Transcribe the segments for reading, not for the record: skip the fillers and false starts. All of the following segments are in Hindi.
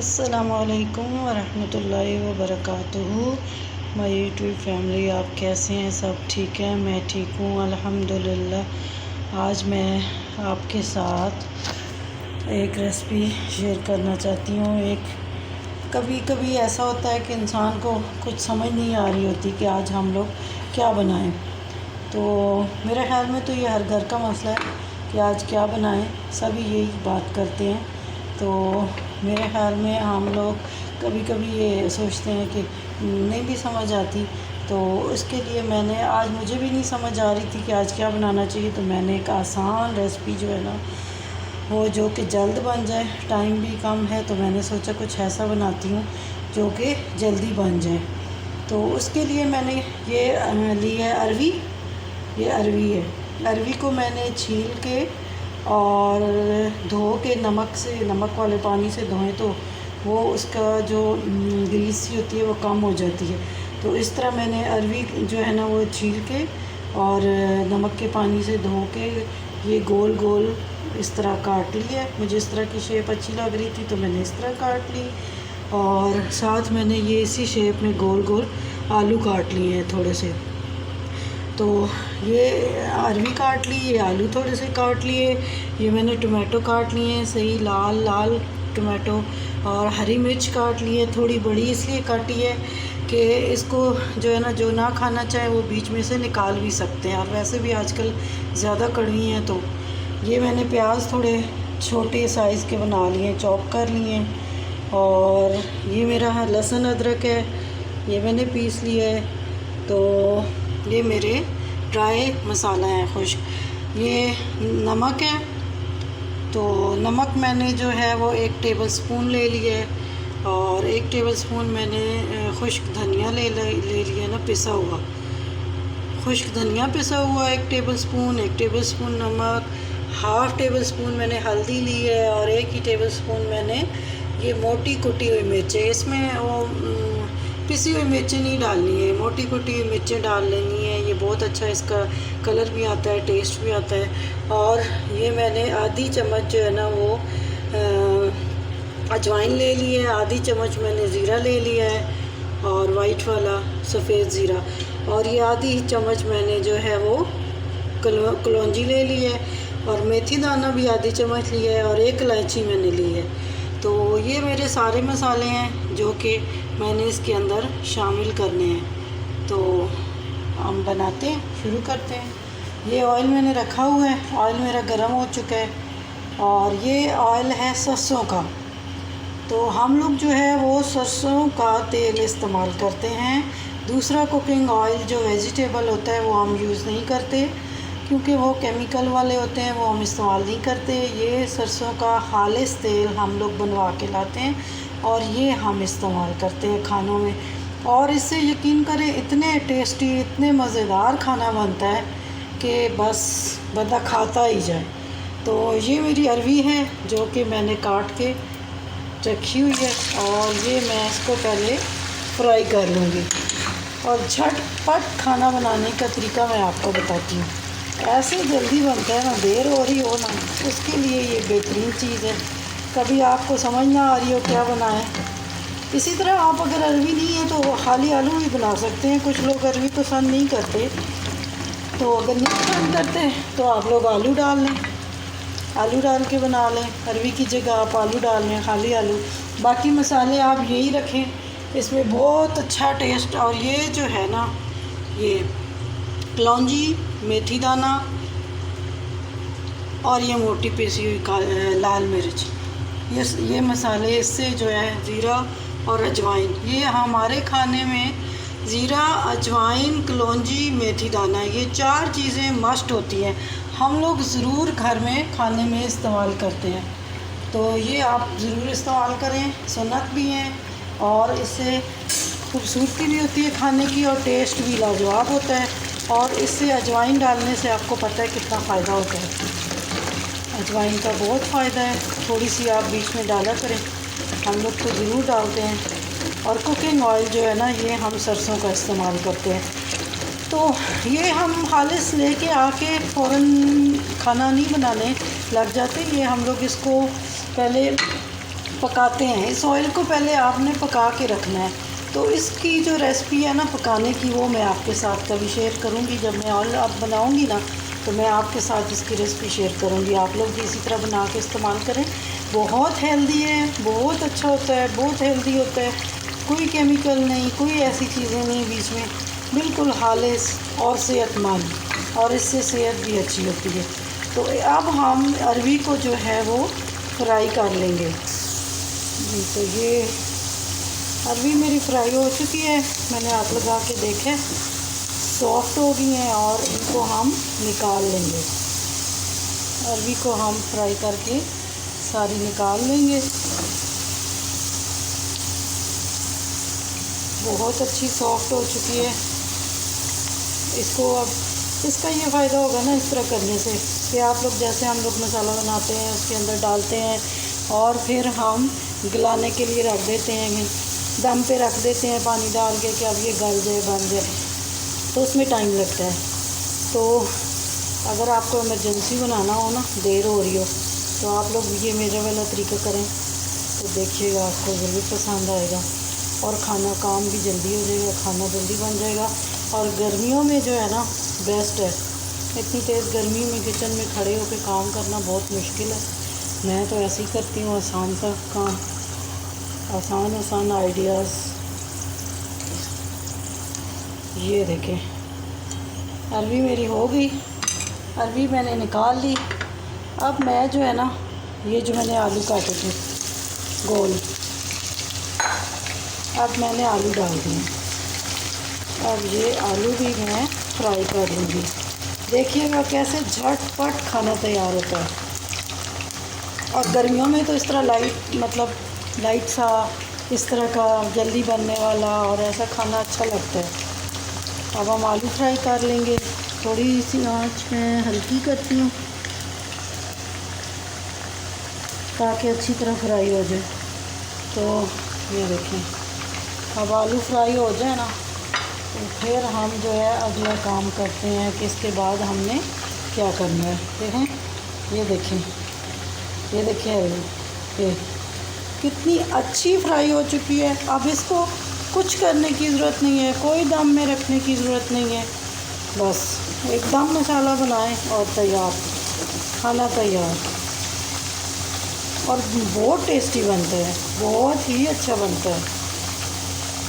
अस्सलामुअलैकुम वरहमतुल्लाहि वबरकातुहू। माय यूट्यूब फैमिली, आप कैसे हैं? सब ठीक है? मैं ठीक हूँ अल्हम्दुलिल्लाह। आज मैं आपके साथ एक रेसिपी शेयर करना चाहती हूँ। कभी कभी ऐसा होता है कि इंसान को कुछ समझ नहीं आ रही होती कि आज हम लोग क्या बनाएं। तो मेरे ख़्याल में तो ये हर घर का मसला है कि आज क्या बनाएं, सभी यही बात करते हैं। तो मेरे ख़्याल में हम लोग कभी कभी ये सोचते हैं कि नहीं भी समझ आती, तो उसके लिए मुझे भी नहीं समझ आ रही थी कि आज क्या बनाना चाहिए। तो मैंने एक आसान रेसिपी जो है ना, वो जो कि जल्द बन जाए, टाइम भी कम है, तो मैंने सोचा कुछ ऐसा बनाती हूँ जो कि जल्दी बन जाए। तो उसके लिए मैंने ये ली है अरवी। ये अरवी है। अरवी को मैंने छील के और धो के नमक वाले पानी से धोएं तो वो उसका जो ग्रीस सी होती है वो कम हो जाती है। तो इस तरह मैंने अरवी जो है ना वो छील के और नमक के पानी से धो के ये गोल गोल इस तरह काट ली है। मुझे इस तरह की शेप अच्छी लग रही थी तो मैंने इस तरह काट ली, और साथ मैंने ये इसी शेप में गोल गोल आलू काट लिए हैं थोड़े से। तो ये अरवी काट ली, ये आलू थोड़े से काट लिए, ये मैंने टमाटो काट लिए हैं सही लाल लाल टमाटो, और हरी मिर्च काट ली है, थोड़ी बड़ी इसलिए काटी है कि इसको जो है ना, जो ना खाना चाहे वो बीच में से निकाल भी सकते हैं, और वैसे भी आजकल ज़्यादा कड़वी हैं। तो ये मैंने प्याज थोड़े छोटे साइज़ के बना लिए, चॉप कर लिए हैं। और ये मेरा लहसुन अदरक है, ये मैंने पीस लिया है। तो ये मेरे ड्राई मसाला है खुश्क। ये नमक है, तो नमक मैंने जो है वो 1 टेबलस्पून ले लिया है, और 1 टेबलस्पून मैंने खुश्क धनिया ले लिया ना, पिसा हुआ खुश्क धनिया पिसा हुआ 1 टेबलस्पून। 1 टेबलस्पून नमक, हाफ़ टेबलस्पून मैंने हल्दी ली है, और 1 ही टेबलस्पून मैंने ये मोटी कुटी हुई मिर्चें, इसमें वो पिसी हुई मिर्चें नहीं डालनी है, मोटी कुटी हुई मिर्चें डाल लेनी है। ये बहुत अच्छा इसका कलर भी आता है, टेस्ट भी आता है। और ये मैंने आधी चम्मच जो है ना वो अजवाइन ले ली है, आधी चम्मच मैंने ज़ीरा ले लिया है, और वाइट वाला सफ़ेद ज़ीरा, और ये आधी चम्मच मैंने जो है वो कलौंजी ले ली है, और मेथी दाना भी आधी चम्मच लिया है, और 1 इलायची मैंने ली है। तो ये मेरे सारे मसाले हैं जो कि मैंने इसके अंदर शामिल करने हैं। तो हम बनाते हैं, शुरू करते हैं। ये ऑयल मैंने रखा हुआ है, ऑयल मेरा गर्म हो चुका है, और ये ऑयल है सरसों का। तो हम लोग जो है वो सरसों का तेल इस्तेमाल करते हैं। दूसरा कुकिंग ऑयल जो वेजिटेबल होता है वो हम यूज़ नहीं करते, क्योंकि वो केमिकल वाले होते हैं, वो हम इस्तेमाल नहीं करते। ये सरसों का खालिस तेल हम लोग बनवा के लाते हैं, और ये हम इस्तेमाल करते हैं खानों में। और इससे यकीन करें इतने टेस्टी, इतने मज़ेदार खाना बनता है कि बस बंदा खाता ही जाए। तो ये मेरी अरवी है जो कि मैंने काट के रखी हुई है, और ये मैं इसको पहले फ्राई कर लूँगी। और झटपट खाना बनाने का तरीका मैं आपको बताती हूँ, ऐसे जल्दी बनता है ना, देर हो रही हो ना, उसके लिए ये बेहतरीन चीज़ है। कभी आपको समझ ना आ रही हो क्या बनाएं, इसी तरह आप अगर अरवी नहीं है तो खाली आलू भी बना सकते हैं। कुछ लोग अरवी पसंद नहीं करते, तो अगर नहीं पसंद करते तो आप लोग आलू डाल लें, आलू डाल के बना लें। अरवी की जगह आप आलू डाल लें, खाली आलू। बाकी मसाले आप यही रखें, इसमें बहुत अच्छा टेस्ट। और ये जो है ना, ये कलौंजी, मेथी दाना, और ये मोटी पिसी हुई लाल मिर्च, ये मसाले, इससे जो है ज़ीरा और अजवाइन, ये हमारे खाने में ज़ीरा, अजवाइन, कलौंजी, मेथी दाना, ये 4 चीज़ें मस्ट होती हैं, हम लोग ज़रूर घर में खाने में इस्तेमाल करते हैं। तो ये आप ज़रूर इस्तेमाल करें, सुन्नत भी हैं, और इससे खूबसूरती भी होती है खाने की, और टेस्ट भी लाजवाब होता है। और इससे अजवाइन डालने से आपको पता है कितना फ़ायदा होता है, अजवाइन का बहुत फ़ायदा है। थोड़ी सी आप बीच में डाला करें, हम लोग तो ज़रूर डालते हैं। और कुकिंग ऑयल जो है ना, ये हम सरसों का इस्तेमाल करते हैं। तो ये हम खालिस लेके आके फ़ौरन खाना नहीं बनाने लग जाते, ये हम लोग इसको पहले पकाते हैं। इस ऑयल को पहले आपने पका के रखना है। तो इसकी जो रेसिपी है ना पकाने की, वो मैं आपके साथ कभी शेयर करूँगी। जब मैं ऑयल आप बनाऊँगी ना तो मैं आपके साथ इसकी रेसिपी शेयर करूँगी। आप लोग भी इसी तरह बना के इस्तेमाल करें। बहुत हेल्दी है, बहुत अच्छा होता है, बहुत हेल्दी होता है। कोई केमिकल नहीं, कोई ऐसी चीज़ें नहीं बीच में, बिल्कुल खालिस और सेहतमंद, और इससे सेहत भी अच्छी होती है। तो अब हम अरवी को जो है वो फ्राई कर लेंगे जी। तो ये अरवी मेरी फ्राई हो चुकी है, मैंने हाथ लगा के देखे, सॉफ्ट हो गई हैं और इनको हम निकाल लेंगे। अरवी को हम फ्राई करके सारी निकाल लेंगे। बहुत अच्छी सॉफ्ट हो चुकी है। इसको अब इसका ये फ़ायदा होगा ना इस तरह करने से कि आप लोग जैसे हम लोग मसाला बनाते हैं उसके अंदर डालते हैं और फिर हम गलाने के लिए रख देते हैं, दम पे रख देते हैं पानी डाल के कि अब ये गल जाए बन जाए, तो उसमें टाइम लगता है। तो अगर आपको इमरजेंसी बनाना हो ना, देर हो रही हो, तो आप लोग ये मेरा वाला तरीका करें तो देखिएगा आपको ज़रूर पसंद आएगा और खाना काम भी जल्दी हो जाएगा, खाना जल्दी बन जाएगा। और गर्मियों में जो है ना बेस्ट है। इतनी तेज़ गर्मी में किचन में खड़े होकर काम करना बहुत मुश्किल है। मैं तो ऐसे ही करती हूँ, आसान सा काम, आसान आइडियाज़। ये देखें अरवी मेरी हो गई, अरवी मैंने निकाल ली। अब मैं जो है ना, ये जो मैंने आलू काटे थे गोल, अब मैंने आलू डाल दिए। अब ये आलू भी मैं फ्राई कर लूँगी। देखिएगा कैसे झटपट खाना तैयार होता है। और गर्मियों में तो इस तरह लाइट सा इस तरह का जल्दी बनने वाला और ऐसा खाना अच्छा लगता है। अब हम आलू फ्राई कर लेंगे। थोड़ी सी आंच में हल्की करती हूँ ताकि अच्छी तरह फ्राई हो जाए। तो ये देखें अब आलू फ्राई हो जाए ना, तो फिर हम जो है अगला काम करते हैं कि इसके बाद हमने क्या करना है। देखें ये देखें आलू ये कितनी अच्छी फ्राई हो चुकी है। अब इसको कुछ करने की ज़रूरत नहीं है, कोई दम में रखने की ज़रूरत नहीं है। बस एकदम मसाला बनाएं और तैयार, खाना तैयार। और बहुत टेस्टी बनता है, बहुत ही अच्छा बनता है,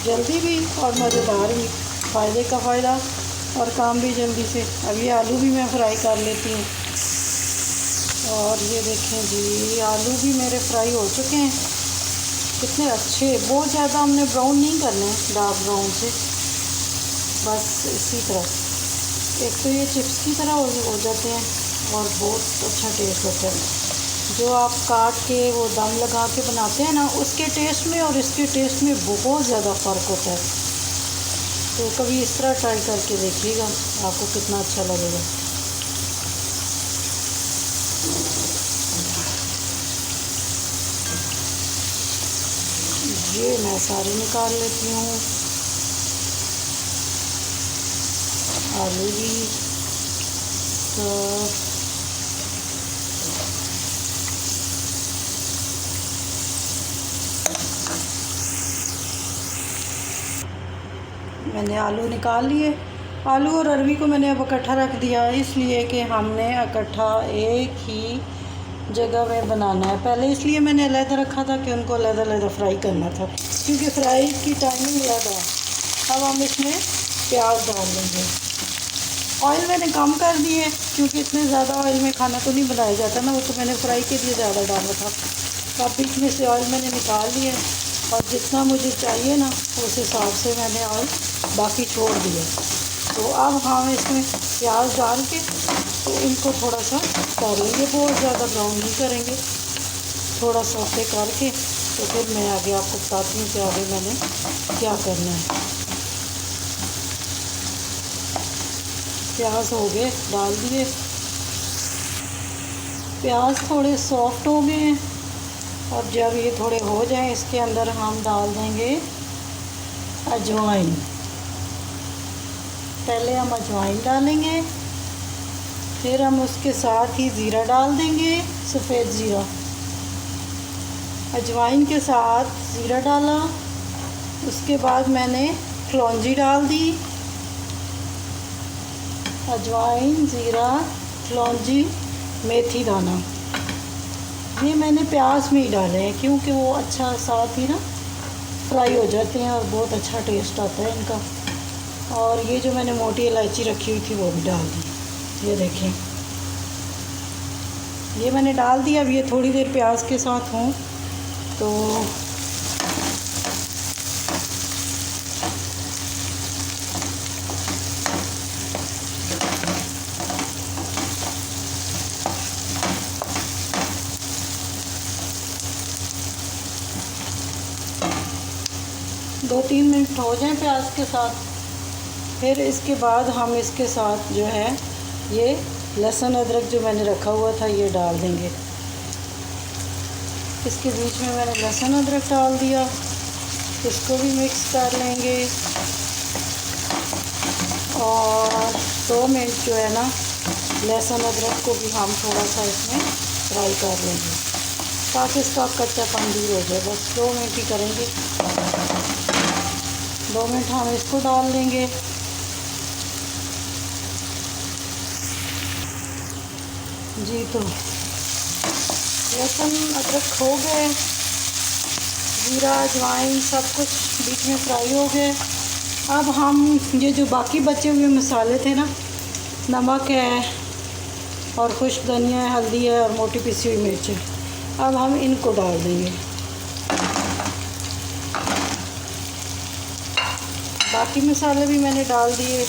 जल्दी भी और मज़ेदार भी, फ़ायदे का फ़ायदा और काम भी जल्दी से। अब ये आलू भी मैं फ्राई कर लेती हूँ। और ये देखें जी आलू भी मेरे फ्राई हो चुके हैं, कितने अच्छे। बहुत ज़्यादा हमने ब्राउन नहीं करना है, डार्क ब्राउन से, बस इसी तरह। एक तो ये चिप्स की तरह हो जाते हैं और बहुत अच्छा टेस्ट होता है। जो आप काट के वो दम लगा के बनाते हैं ना, उसके टेस्ट में और इसके टेस्ट में बहुत ज़्यादा फ़र्क होता है। तो कभी इस तरह ट्राई करके देखिएगा, आपको कितना अच्छा लगेगा। ये मैं सारे निकाल लेती हूँ, आलू भी सब। मैंने आलू निकाल लिए। आलू और अरवी को मैंने अब इकट्ठा रख दिया, इसलिए कि हमने इकट्ठा एक ही जगह में बनाना है। पहले इसलिए मैंने अलग रखा था कि उनको अलग फ्राई करना था, क्योंकि फ्राई की टाइमिंग अलग है। अब हम इसमें प्याज डाल देंगे। ऑयल मैंने कम कर दिए क्योंकि इतने ज़्यादा ऑयल में खाना तो नहीं बनाया जाता ना, वो तो मैंने फ्राई के लिए ज़्यादा डाला था। तो अब बीच में से ऑयल मैंने निकाल लिया और जितना मुझे चाहिए ना उस हिसाब से मैंने ऑयल बाकी छोड़ दिया। तो अब हम इसमें प्याज डाल के तो इनको थोड़ा सा कर लेंगे, बहुत ज़्यादा ब्राउन नहीं करेंगे, थोड़ा सौते करके। तो फिर मैं आगे आपको बताती हूँ कि आगे मैंने क्या करना है। प्याज हो गए, डाल दिए। प्याज थोड़े सॉफ्ट हो गए हैं और जब ये थोड़े हो जाएं इसके अंदर हम डाल देंगे अजवाइन। पहले हम अजवाइन डालेंगे, फिर हम उसके साथ ही ज़ीरा डाल देंगे, सफ़ेद ज़ीरा। अजवाइन के साथ ज़ीरा डाला। उसके बाद मैंने कलौंजी डाल दी। अजवाइन, ज़ीरा, कलौंजी, मेथी दाना, ये मैंने प्याज में ही डाले हैं क्योंकि वो अच्छा साथ ही ना फ्राई हो जाते हैं और बहुत अच्छा टेस्ट आता है इनका। और ये जो मैंने मोटी इलायची रखी हुई थी वो भी डाल दी। ये देखें, ये मैंने डाल दिया। अब ये थोड़ी देर प्याज के साथ हों तो दो तीन मिनट हो जाएं प्याज के साथ। फिर इसके बाद हम इसके साथ जो है ये लहसुन अदरक जो मैंने रखा हुआ था ये डाल देंगे। इसके बीच में मैंने लहसुन अदरक डाल दिया। इसको भी मिक्स कर लेंगे और 2 मिनट जो है ना लहसुन अदरक को भी हम थोड़ा सा इसमें फ्राई कर लेंगे ताकि इसका कच्चापन दूर हो जाए। बस 2 मिनट ही करेंगे। 2 मिनट हम इसको डाल देंगे। जी तो लहसुन अदरक हो गए, ज़ीरा अजवाइन सब कुछ बीच में फ्राई हो गए। अब हम ये जो बाकी बचे हुए मसाले थे ना, नमक है और खुश्क धनिया है, हल्दी है और मोटी पिसी हुई मिर्च है, अब हम इनको डाल देंगे। बाकी मसाले भी मैंने डाल दिए।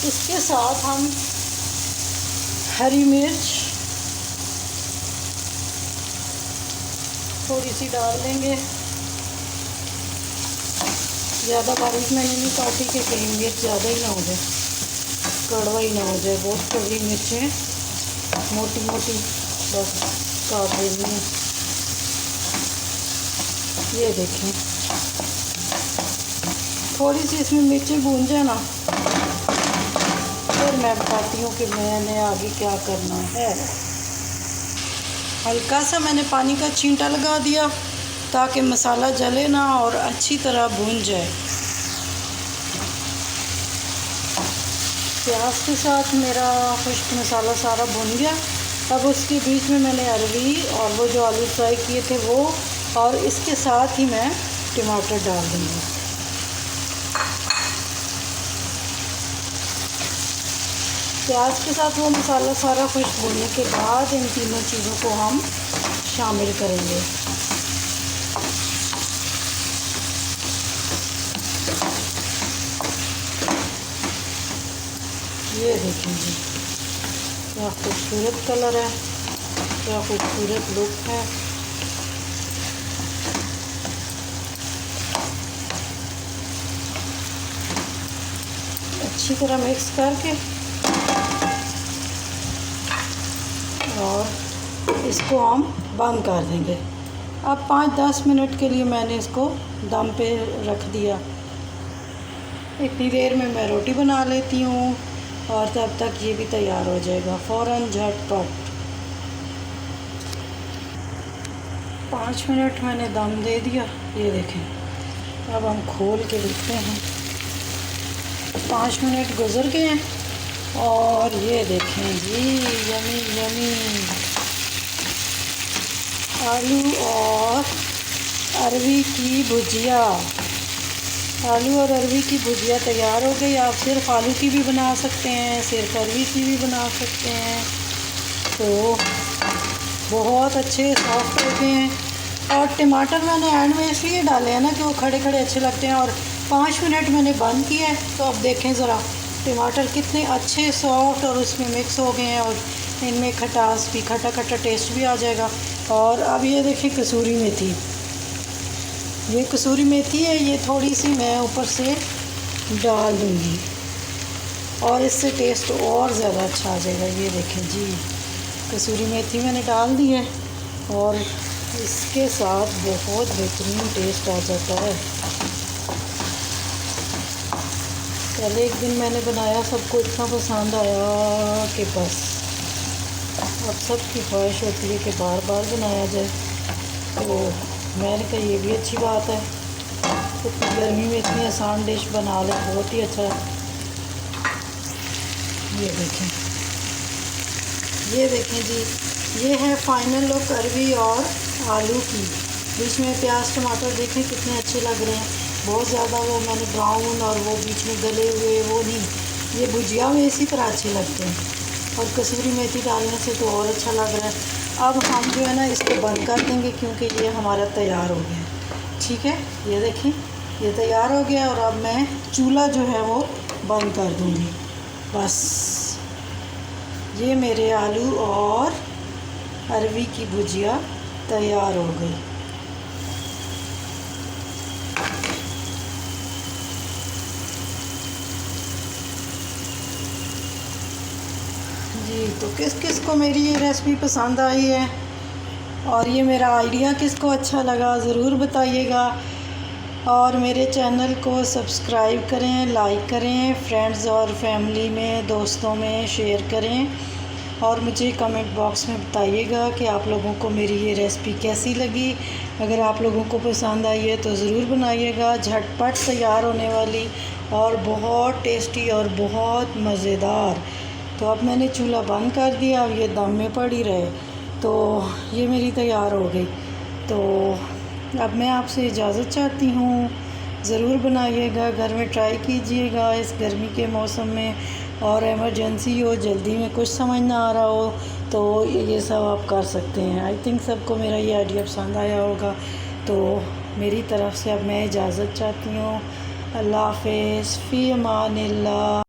इसके साथ हम हरी मिर्च थोड़ी सी डाल देंगे। ज़्यादा बारीक मैंने नहीं काटी कि कहीं मिर्च ज़्यादा ही ना हो जाए, कड़वा ही ना हो जाए। बहुत कड़वी मिर्चें मोटी मोटी बस काट देनी है। ये देखें, थोड़ी सी इसमें मिर्चें भून जाए ना, फिर मैं बताती हूँ कि मैंने आगे क्या करना है। हल्का सा मैंने पानी का छींटा लगा दिया ताकि मसाला जले ना और अच्छी तरह भून जाए। प्याज के साथ मेरा खुश्क मसाला सारा भून गया। अब उसके बीच में मैंने अरवी और वो जो आलू फ्राई किए थे वो, और इसके साथ ही मैं टमाटर डाल दूँगी। प्याज के साथ वो मसाला सारा खुश्क भूनने के बाद इन तीनों चीज़ों को हम शामिल करेंगे। ये देखें जी, क्या खूबसूरत कलर है, क्या खूबसूरत लुक है। अच्छी तरह मिक्स करके और इसको हम बंद कर देंगे। अब 5-10 मिनट के लिए मैंने इसको दम पे रख दिया। इतनी देर में मैं रोटी बना लेती हूँ और तब तक ये भी तैयार हो जाएगा फ़ौरन झटपट। 5 मिनट मैंने दम दे दिया। ये देखें, अब हम खोल के देखते हैं। 5 मिनट गुजर गए हैं और ये देखें जी, यमी यमी आलू और अरवी की भुजिया। आलू और अरवी की भुजिया तैयार हो गई। आप सिर्फ आलू की भी बना सकते हैं, सिर्फ अरवी की भी बना सकते हैं। तो बहुत अच्छे सॉफ्ट हो गए हैं। और टमाटर मैंने एंड में इसलिए डाले हैं ना कि वो खड़े खड़े अच्छे लगते हैं। और 5 मिनट मैंने बंद किया है। तो अब देखें ज़रा टमाटर कितने अच्छे सॉफ्ट और उसमें मिक्स हो गए हैं और इनमें खटास भी, खट्टा खट्टा टेस्ट भी आ जाएगा। और अब ये देखें कसूरी मेथी, ये कसूरी मेथी है, ये थोड़ी सी मैं ऊपर से डाल दूँगी और इससे टेस्ट और ज़्यादा अच्छा आ जाएगा। ये देखें जी, कसूरी मेथी मैंने डाल दी है और इसके साथ बहुत बेहतरीन टेस्ट आ जाता है। पहले एक दिन मैंने बनाया, सबको इतना पसंद आया कि बस अब सबकी ख्वाहिश होती है कि बार बार बनाया जाए, तो मैंने कहा ये भी अच्छी बात है। तो गर्मी में इतनी आसान डिश बना लें, बहुत ही अच्छा है। ये देखें जी, ये है फाइनल लुक अरवी और आलू की। बीच में प्याज टमाटर देखें कितने अच्छे लग रहे हैं। बहुत ज़्यादा वो मैंने ब्राउन और वो बीच में गले हुए वो नहीं, ये भुजिया में इसी तरह अच्छे लगते हैं। और कसूरी मेथी डालने से तो और अच्छा लग रहा है। अब हम जो है ना इसको बंद कर देंगे, क्योंकि ये हमारा तैयार हो गया है। ठीक है, ये देखें ये तैयार हो गया। और अब मैं चूल्हा जो है वो बंद कर दूँगी। बस ये मेरे आलू और अरवी की भुजिया तैयार हो गई। जी, तो किस किस को मेरी ये रेसिपी पसंद आई है और ये मेरा आइडिया किसको अच्छा लगा ज़रूर बताइएगा। और मेरे चैनल को सब्सक्राइब करें, लाइक करें, फ्रेंड्स और फैमिली में दोस्तों में शेयर करें। और मुझे कमेंट बॉक्स में बताइएगा कि आप लोगों को मेरी ये रेसिपी कैसी लगी। अगर आप लोगों को पसंद आई है तो ज़रूर बनाइएगा। झटपट तैयार होने वाली और बहुत टेस्टी और बहुत मज़ेदार। तो अब मैंने चूल्हा बंद कर दिया, अब ये दम में पड़ ही रहे, तो ये मेरी तैयार हो गई। तो अब मैं आपसे इजाज़त चाहती हूँ। ज़रूर बनाइएगा, घर में ट्राई कीजिएगा इस गर्मी के मौसम में। और इमरजेंसी हो, जल्दी में कुछ समझ ना आ रहा हो, तो ये सब आप कर सकते हैं। आई थिंक सबको मेरा ये आइडिया पसंद आया होगा। तो मेरी तरफ़ से अब मैं इजाज़त चाहती हूँ। अल्लाह हाफ़िज़, फ़ी अमानिल्लाह।